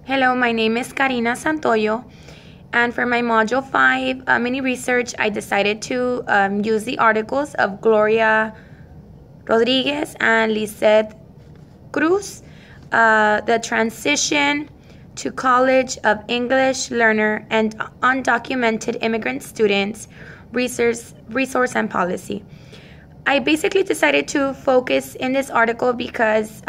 Hello, my name is Karina Santoyo, and for my Module 5 mini research, I decided to use the articles of Gloria Rodriguez and Lisette Cruz, the transition to college of English learner and undocumented immigrant students, resource and policy. I basically decided to focus in this article because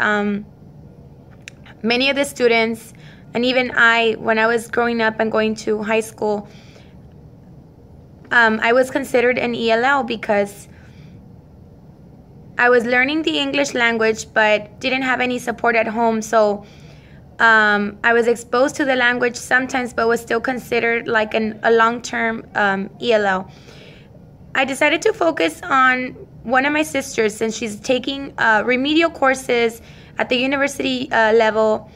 many of the students, and even I, when I was growing up and going to high school, I was considered an ELL because I was learning the English language but didn't have any support at home. So I was exposed to the language sometimes but was still considered like a long-term ELL. I decided to focus on one of my sisters since she's taking remedial courses at the university level,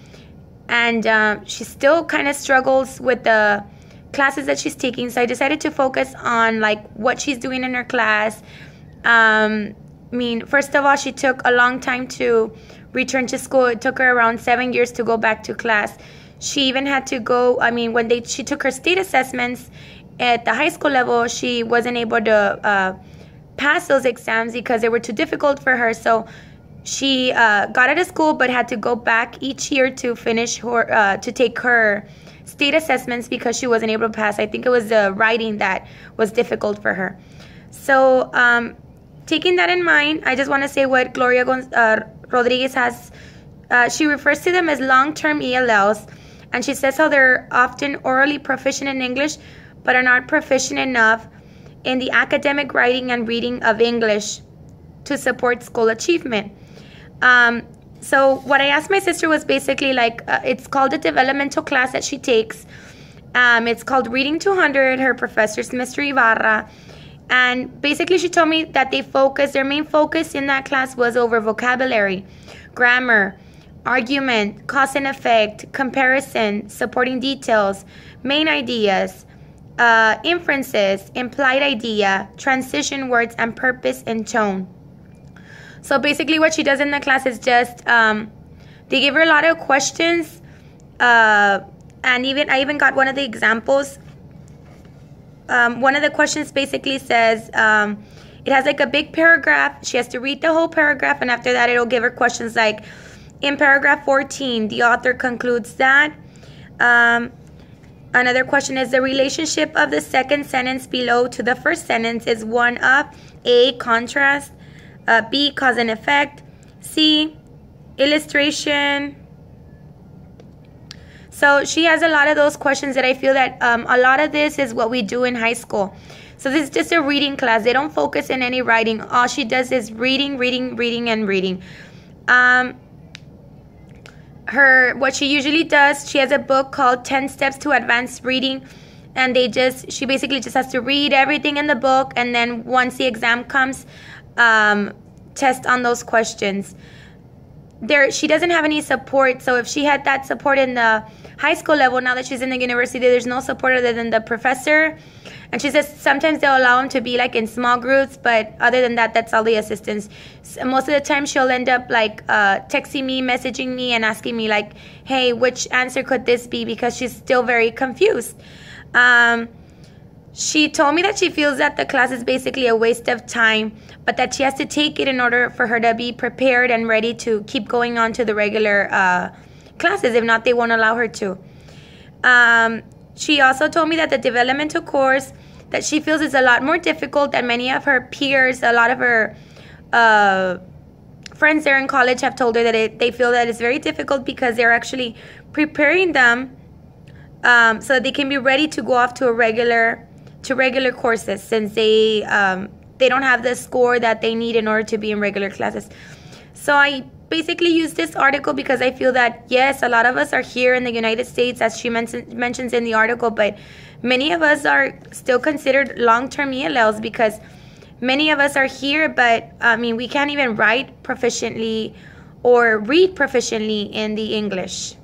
and she still kind of struggles with the classes that she's taking. So I decided to focus on like what she's doing in her class. First of all, she took a long time to return to school. It took her around 7 years to go back to class. She even had to go, when she took her state assessments at the high school level, she wasn't able to pass those exams because they were too difficult for her. So she got out of school but had to go back each year to finish her, to take her state assessments because she wasn't able to pass. I think it was the writing that was difficult for her. So taking that in mind, I just want to say what Gloria Rodriguez has. She refers to them as long-term ELLs, and she says how they're often orally proficient in English but are not proficient enough in the academic writing and reading of English to support school achievement. So what I asked my sister was basically like, it's called a developmental class that she takes. It's called Reading 200. Her professor's Mr. Ibarra. And basically she told me that their main focus in that class was over vocabulary, grammar, argument, cause and effect, comparison, supporting details, main ideas, inferences, implied idea, transition words, and purpose and tone. So basically what she does in the class is just, they give her a lot of questions, and I even got one of the examples. One of the questions basically says, it has like a big paragraph. She has to read the whole paragraph, and after that it'll give her questions like, in paragraph 14, the author concludes that. Another question is, the relationship of the second sentence below to the first sentence is one of A, contrast, B, cause and effect, C, illustration. So she has a lot of those questions that I feel that a lot of this is what we do in high school. So this is just a reading class. They don't focus in any writing. All she does is reading, and reading. What she usually does, she has a book called 10 Steps to Advanced Reading, and she basically just has to read everything in the book, and then once the exam comes, test on those questions. She doesn't have any support, so if she had that support in the high school level, now that she's in the university, there's no support other than the professor. And she says sometimes they'll allow them to be like in small groups, but other than that, that's all the assistance. So most of the time she'll end up like texting me, messaging me, and asking me like, hey, which answer could this be, because she's still very confused. She told me that she feels that the class is basically a waste of time, but that she has to take it in order for her to be prepared and ready to keep going on to the regular classes. If not, they won't allow her to. She also told me that the developmental course that she feels is a lot more difficult than many of her peers. A lot of her friends there in college have told her that they feel that it's very difficult because they're actually preparing them so that they can be ready to go off to regular courses, since they don't have the score that they need in order to be in regular classes. So I basically use this article because I feel that, yes, a lot of us are here in the United States, as she mentions in the article, but many of us are still considered long-term ELLs because many of us are here, but we can't even write proficiently or read proficiently in the English.